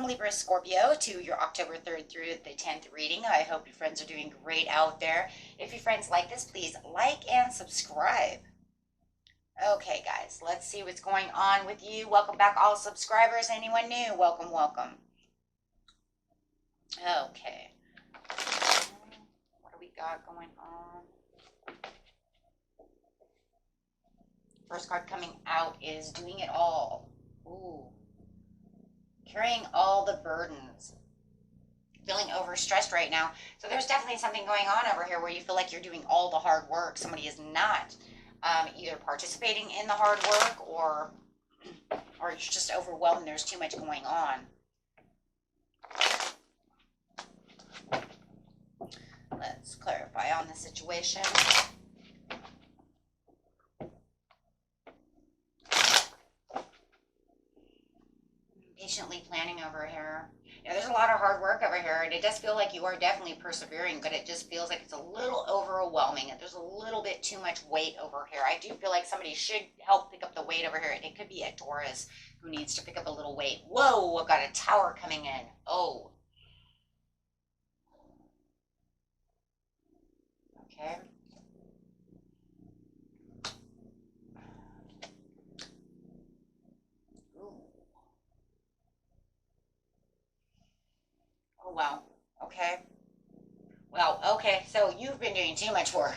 Libra Scorpio to your October 3rd through the 10th reading. I hope your friends are doing great out there. If your friends like this, please like and subscribe. Okay, guys, let's see what's going on with you. Welcome back, all subscribers. Anyone new, welcome, welcome. Okay. What do we got going on? First card coming out is doing it all. Ooh. Carrying all the burdens. Feeling overstressed right now. So there's definitely something going on over here where you feel like you're doing all the hard work. Somebody is not either participating in the hard work or you're just overwhelmed. There's too much going on. Let's clarify on the situation. Patiently planning over here. Yeah, there's a lot of hard work over here, and it does feel like you are definitely persevering, but it just feels like it's a little overwhelming. There's a little bit too much weight over here. I do feel like somebody should help pick up the weight over here. It could be a Taurus who needs to pick up a little weight. Whoa, I've got a tower coming in. Oh. Okay. Oh, wow. Okay. Well, okay, so you've been doing too much work.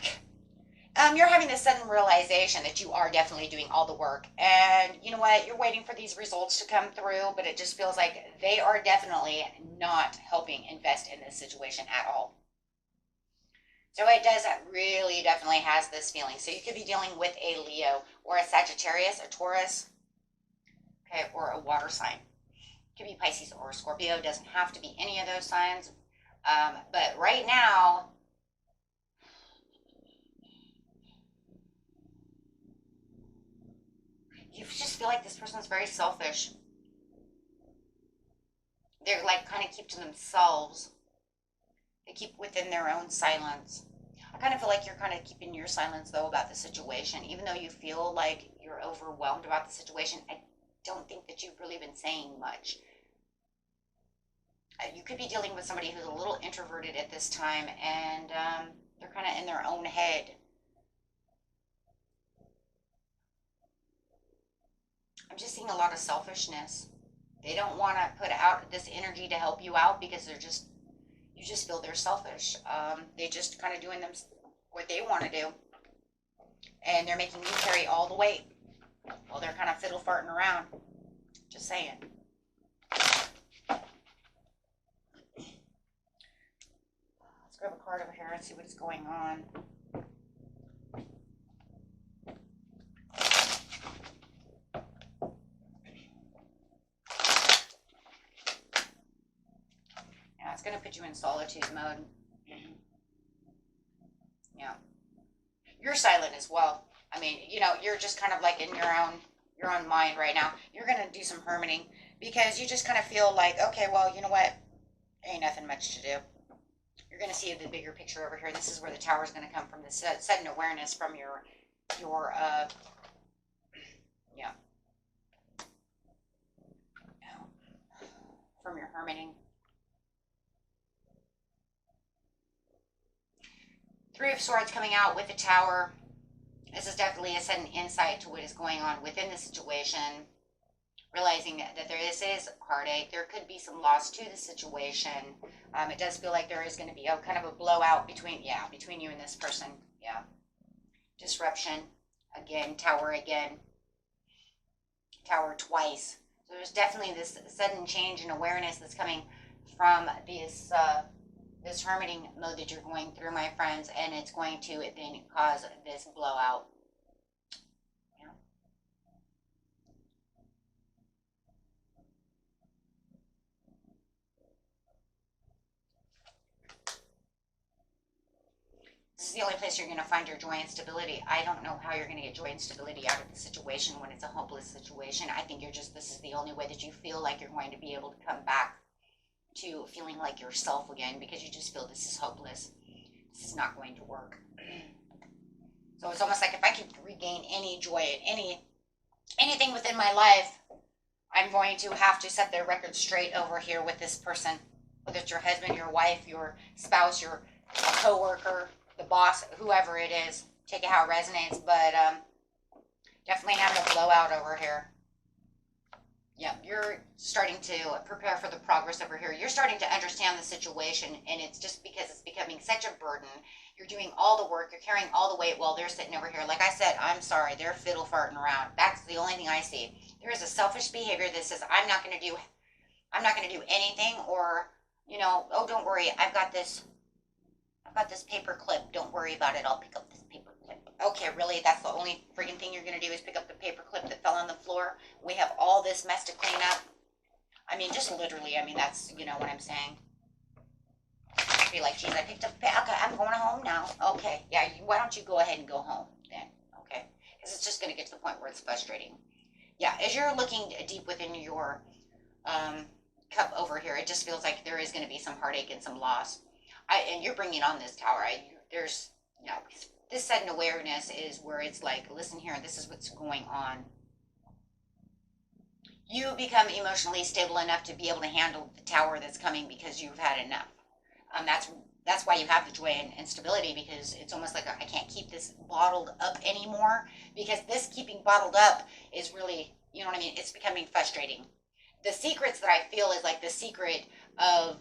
You're having this sudden realization that you are definitely doing all the work. And you know what? You're waiting for these results to come through, but it just feels like they are definitely not helping invest in this situation at all. So it does really definitely has this feeling. So you could be dealing with a Leo or a Sagittarius, a Taurus, okay, or a water sign. Could be Pisces or Scorpio. It doesn't have to be any of those signs. But right now, you just feel like this person's very selfish. They're like kind of keep to themselves. They keep within their own silence. I kind of feel like you're kind of keeping your silence, though, about the situation. Even though you feel like you're overwhelmed about the situation, I don't think that you've really been saying much. You could be dealing with somebody who's a little introverted at this time, and they're kind of in their own head. I'm just seeing a lot of selfishness. They don't want to put out this energy to help you out because you just feel they're selfish. They just kind of doing them what they want to do, and they're making you carry all the weight. Well, they're kind of fiddle farting around. Just saying. Let's grab a card over here and see what's going on. Yeah, it's going to put you in solitude mode. Yeah. You're silent as well. I mean, you know, you're just kind of like in your own mind right now. You're going to do some hermiting because you just kind of feel like, okay, well, you know what? Ain't nothing much to do. You're going to see the bigger picture over here. This is where the tower is going to come from, the sudden awareness from your from your hermiting. Three of Swords coming out with the tower. This is definitely a sudden insight to what is going on within the situation. Realizing that this is heartache. There could be some loss to the situation. It does feel like there is going to be a kind of a blowout between you and this person. Yeah. Disruption. Again, tower again. Tower twice. So there's definitely this sudden change in awareness that's coming from this hermiting mode that you're going through, my friends, and it's going to then cause this blowout. Yeah. This is the only place you're going to find your joy and stability. I don't know how you're going to get joy and stability out of the situation when it's a hopeless situation. I think this is the only way that you feel like you're going to be able to come back to feeling like yourself again, because you just feel this is hopeless. This is not going to work. So it's almost like if I could regain any joy in anything within my life, I'm I'm going to have to set the record straight over here with this person, whether it's your husband, your wife, your spouse, your coworker, the boss, whoever it is. Take it how it resonates, but definitely having a blowout over here. Yeah, you're starting to prepare for the progress over here. You're starting to understand the situation, and it's just because it's becoming such a burden. You're doing all the work, you're carrying all the weight while they're sitting over here. Like I said, I'm sorry, they're fiddle farting around. That's the only thing I see. There is a selfish behavior that says, I'm not going to do anything, or, you know, oh, don't worry, I've got this paper clip. Don't worry about it. I'll pick up this paper clip. Okay, really? That's the only freaking thing you're going to do is pick up the paper clip that fell on the floor? We have all this mess to clean up. I mean, just literally, I mean, that's, you know what I'm saying? Be like, geez, I picked up, okay, I'm going home now. Okay, yeah, why don't you go ahead and go home then? Okay, because it's just going to get to the point where it's frustrating. Yeah, as you're looking deep within your cup over here, it just feels like there is going to be some heartache and some loss. And you're bringing on this tower. There's, you know, this sudden awareness is where it's like, listen here, this is what's going on. You become emotionally stable enough to be able to handle the tower that's coming because you've had enough. That's why you have the joy and stability, because it's almost like I can't keep this bottled up anymore, because this keeping bottled up is really, you know what I mean? It's becoming frustrating. The secrets that I feel is like the secret of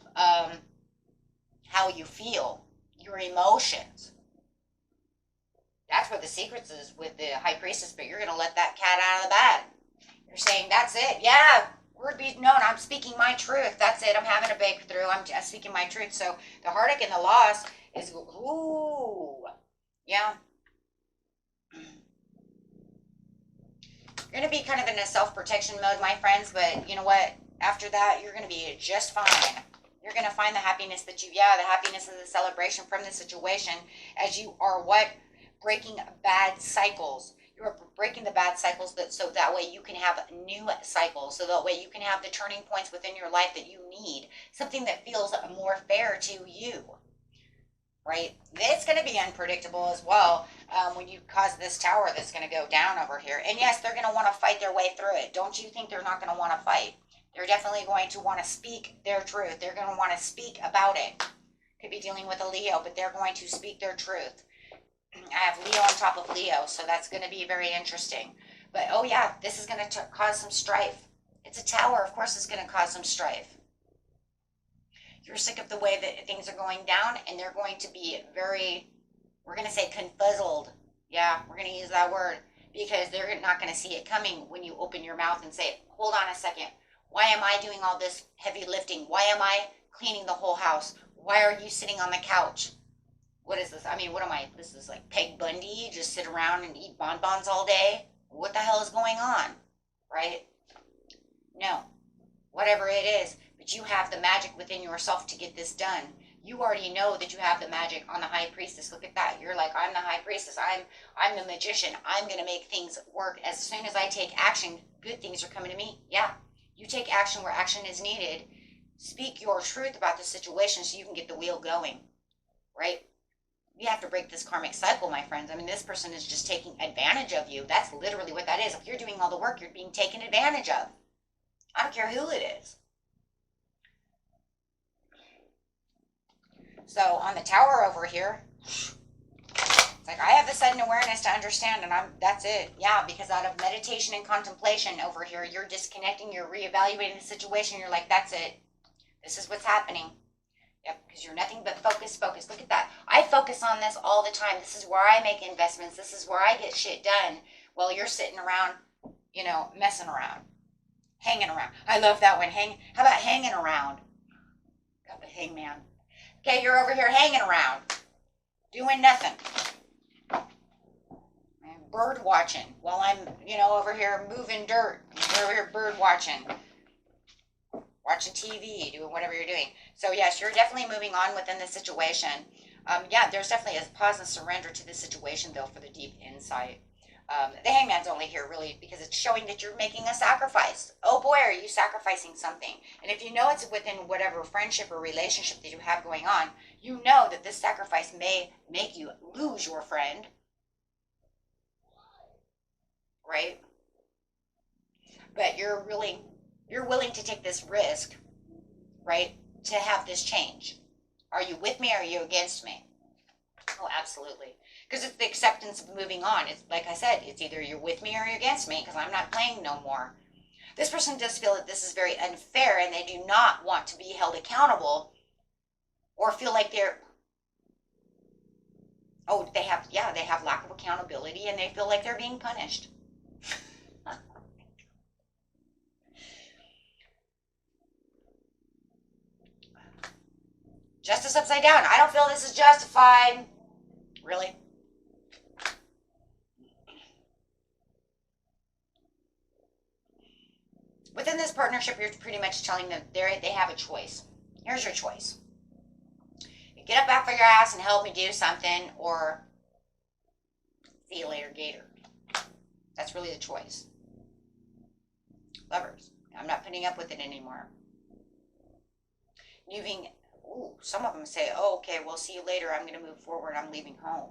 how you feel, your emotions. That's where the secrets is with the high priestess, but you're going to let that cat out of the bag. You're saying, that's it. Yeah, word be known. I'm speaking my truth. That's it. I'm having a breakthrough. I'm just speaking my truth. So the heartache and the loss is, ooh, yeah. You're going to be kind of in a self-protection mode, my friends, but you know what? After that, you're going to be just fine. You're going to find the happiness that the happiness and the celebration from the situation, as you are what? Breaking bad cycles. You're breaking the bad cycles, but so that way you can have new cycles, so that way you can have the turning points within your life that you need, something that feels more fair to you, right? It's going to be unpredictable as well when you cause this tower that's going to go down over here. And yes, they're going to want to fight their way through it. Don't you think they're not going to want to fight? They're definitely going to want to speak their truth. They're going to want to speak about it. Could be dealing with a Leo, but they're going to speak their truth. I have Leo on top of Leo, so that's going to be very interesting. But, oh yeah, this is going to cause some strife. It's a tower. Of course it's going to cause some strife. You're sick of the way that things are going down, and they're going to be very, we're going to say confuzzled. Yeah, we're going to use that word, because they're not going to see it coming when you open your mouth and say, hold on a second. Why am I doing all this heavy lifting? Why am I cleaning the whole house? Why are you sitting on the couch? What is this? I mean, what am I? This is like Peg Bundy, just sit around and eat bonbons all day? What the hell is going on? Right? No. Whatever it is, but you have the magic within yourself to get this done. You already know that you have the magic on the high priestess. Look at that. You're like, I'm the high priestess. I'm the magician. I'm going to make things work. As soon as I take action, good things are coming to me. Yeah. You take action where action is needed. Speak your truth about the situation so you can get the wheel going. Right? You have to break this karmic cycle, my friends. I mean, this person is just taking advantage of you. That's literally what that is. If you're doing all the work, you're being taken advantage of. I don't care who it is. So on the tower over here, it's like I have the sudden awareness to understand, and that's it. Yeah, because out of meditation and contemplation over here, you're disconnecting, you're reevaluating the situation. You're like, that's it. This is what's happening. Yep, because you're nothing but focus. Look at that. I focus on this all the time. This is where I make investments. This is where I get shit done while you're sitting around, you know, messing around, hanging around. I love that one. How about hanging around? Got the hangman. Okay, you're over here hanging around, doing nothing. Bird watching while I'm, you know, over here moving dirt. You're over here bird watching. Watching TV, doing whatever you're doing. So yes, you're definitely moving on within the situation. Yeah, there's definitely a pause and surrender to the situation, though, for the deep insight. The hangman's only here really because it's showing that you're making a sacrifice. Oh boy, are you sacrificing something. And if you know it's within whatever friendship or relationship that you have going on, you know that this sacrifice may make you lose your friend. Right? But you're really You're willing to take this risk, right, to have this change. Are you with me or are you against me? Oh, absolutely. Because it's the acceptance of moving on. It's like I said, it's either you're with me or you're against me, because I'm not playing no more. This person does feel that this is very unfair and they do not want to be held accountable or feel like they're, they have lack of accountability and they feel like they're being punished. Justice upside down. I don't feel this is justified. Really? Within this partnership, you're pretty much telling them they have a choice. Here's your choice. You get up off of your ass and help me do something, or see you later, Gator. That's really the choice. Lovers. I'm not putting up with it anymore. Some of them say, oh, okay, well, see you later. I'm going to move forward. I'm leaving home.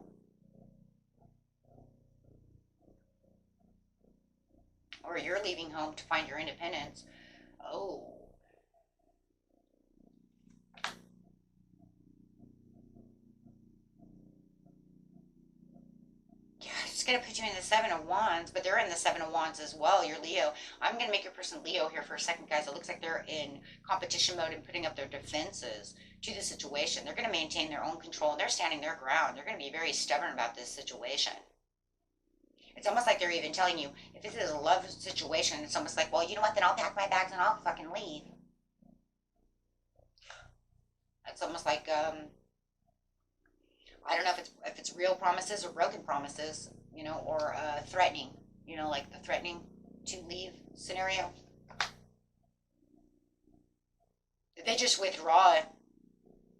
Or you're leaving home to find your independence. Oh. Yeah, it's going to put you in the Seven of Wands, but they're in the Seven of Wands as well. You're Leo. I'm going to make your person Leo here for a second, guys. It looks like they're in competition mode and putting up their defenses to the situation. They're going to maintain their own control, and they're standing their ground. They're going to be very stubborn about this situation. It's almost like they're even telling you, if this is a love situation, it's almost like, well, you know what, then I'll pack my bags and I'll fucking leave. It's almost like, I don't know if it's real promises or broken promises, or threatening, like the threatening to leave scenario. They just withdraw.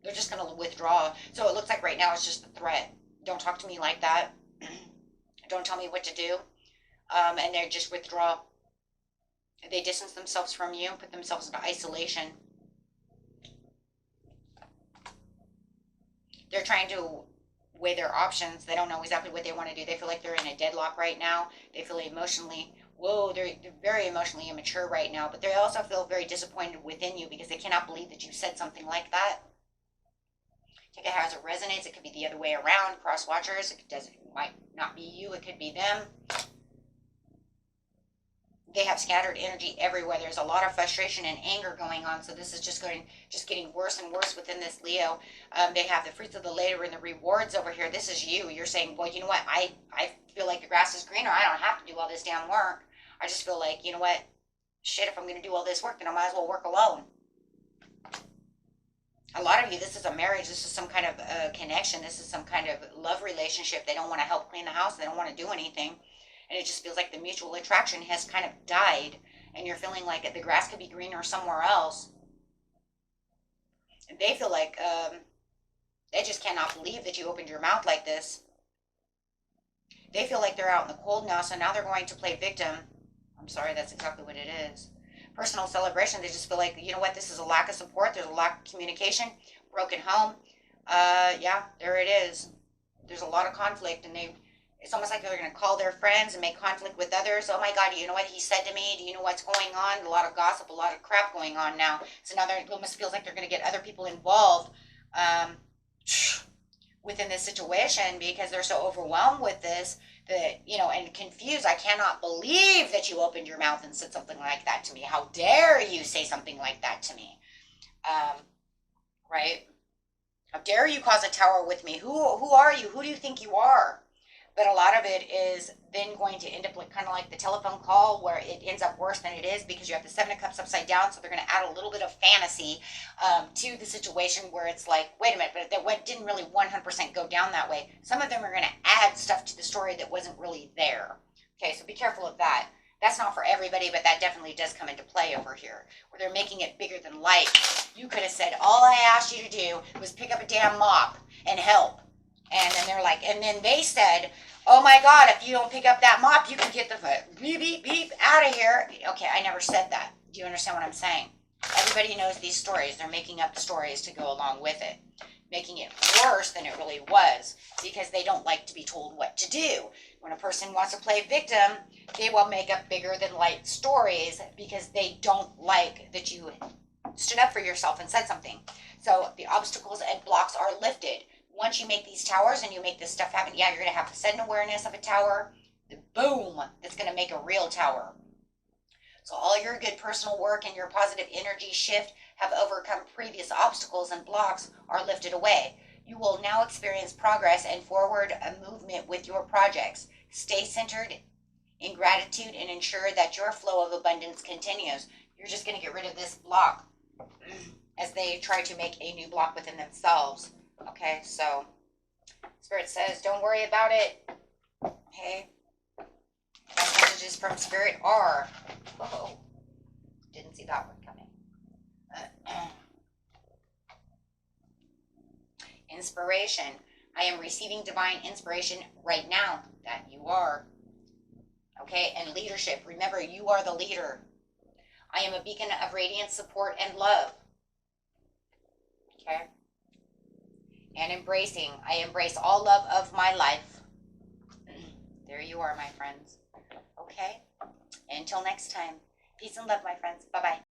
They're just going to withdraw. So it looks like right now it's just a threat. Don't talk to me like that. Don't tell me what to do. And they just withdraw. They distance themselves from you, put themselves into isolation. They're trying to weigh their options. They don't know exactly what they want to do. They feel like they're in a deadlock right now. They feel emotionally, they're very emotionally immature right now, but they also feel very disappointed within you because they cannot believe that you said something like that. Take it as it resonates. It could be the other way around. Cross watchers. It might not be you. It could be them. They have scattered energy everywhere. There's a lot of frustration and anger going on. So this is just getting worse and worse within this Leo. They have the fruits of the labor and the rewards over here. This is you. You're saying, well, you know what? I feel like the grass is greener. I don't have to do all this damn work. I just feel like, you know what? Shit, if I'm going to do all this work, then I might as well work alone. A lot of you, this is a marriage. This is some kind of connection. This is some kind of love relationship. They don't want to help clean the house. They don't want to do anything. And it just feels like the mutual attraction has kind of died. And you're feeling like the grass could be greener somewhere else. And they feel like they just cannot believe that you opened your mouth like this. They feel like they're out in the cold now. So now they're going to play victim. I'm sorry, that's exactly what it is. Personal celebration, they just feel like, you know what, this is a lack of support, there's a lack of communication, broken home. Yeah, there it is. There's a lot of conflict, and it's almost like they're going to call their friends and make conflict with others. Oh my God, do you know what he said to me? Do you know what's going on? A lot of gossip, a lot of crap going on now. So now it almost feels like they're going to get other people involved within this situation because they're so overwhelmed with this that, and confused. I cannot believe that you opened your mouth and said something like that to me. How dare you say something like that to me? Right? How dare you cause a tower with me? Who are you? Who do you think you are? But a lot of it is then going to end up like kind of like the telephone call where it ends up worse than it is because you have the Seven of Cups upside down. So they're going to add a little bit of fantasy to the situation where it's like, wait a minute, but that didn't really 100% go down that way. Some of them are going to add stuff to the story that wasn't really there. Okay, so be careful of that. That's not for everybody, but that definitely does come into play over here, where they're making it bigger than life. You could have said, all I asked you to do was pick up a damn mop and help. And then they're like, and then they said, oh my God, if you don't pick up that mop, you can get the beep, beep, beep out of here. Okay, I never said that. Do you understand what I'm saying? Everybody knows these stories. They're making up the stories to go along with it, making it worse than it really was because they don't like to be told what to do. When a person wants to play victim, they will make up bigger than life stories because they don't like that you stood up for yourself and said something. So the obstacles and blocks are lifted. Once you make these towers and you make this stuff happen, yeah, you're going to have a sudden awareness of a tower. Boom, that's going to make a real tower. So all your good personal work and your positive energy shift have overcome previous obstacles and blocks are lifted away. You will now experience progress and forward movement with your projects. Stay centered in gratitude and ensure that your flow of abundance continues. You're just going to get rid of this block as they try to make a new block within themselves. Okay, so Spirit says, don't worry about it. Okay. My messages from Spirit are, whoa, didn't see that one coming. Inspiration. I am receiving divine inspiration right now. That you are. Okay, and leadership. Remember, you are the leader. I am a beacon of radiance, support, and love. Okay. And embracing. I embrace all love of my life. There you are, my friends. Okay. Until next time. Peace and love, my friends. Bye-bye.